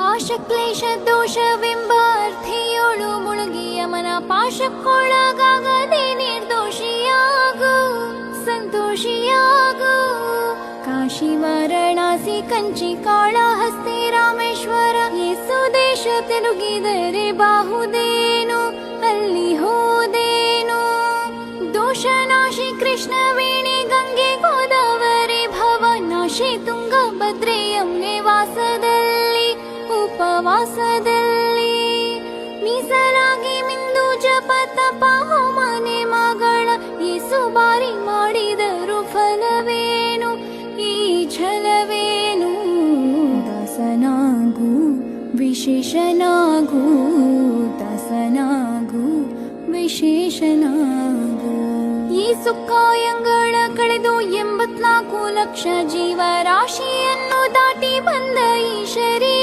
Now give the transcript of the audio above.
ಆಶಕ್ಲೇಶ ದೋಷವೆಂಬ ಅರ್ಥಿಯೋಳು ಮುಳುಗಿಯ ಮನ ಪಾಶಕ್ಕೊಳಗಾಗದೆ ನಿರ್ದೋಷಿಯಾಗು ಸಂತೋಷಿಯಾಗು. ಕಾಶಿ ವಾರಣಾಸಿ ಕಂಚಿ ಕಾಳಹಸ್ತಿ ರಾಮೇಶ್ವರ ಯೇಸು ದೇಶ ತಿರುಗಿದರೆ ಬಾಹುದೇನು ಅಲ್ಲಿ ಹೋದೇನು. ದೋಷನಾಶಿ ಕೃಷ್ಣವೇಣಿ ಗಂಗೆ ಗೋದಾವರಿ ಭವನಾಶಿ ತುಂಗಭದ್ರೆ ಯಮುನೆ ವಾಸದಲ್ಲಿ ಉಪವಾಸದಲ್ಲಿ ಮೀಸಲಾಗಿ ಮಿಂದು ಜಪ ತಪ ಹೋಮನೆ ಮಗಳ ಯೇಸು ಬಾರಿ ಮಾಡಿದರು ಫಲವೇನು ಈ ಛಲವೇನು. ದಾಸನಾಗು ವಿಶೇಷನಾಗು ದಾಸನಾಗು ವಿಶೇಷನಾಗು. ಈ ಸುಕ್ಕಾಯಂಗಳ ಕಳೆದು 84 ಲಕ್ಷ ಜೀವರಾಶಿಯನ್ನು ದಾಟಿ ಬಂದ ಈ ಶರೀರ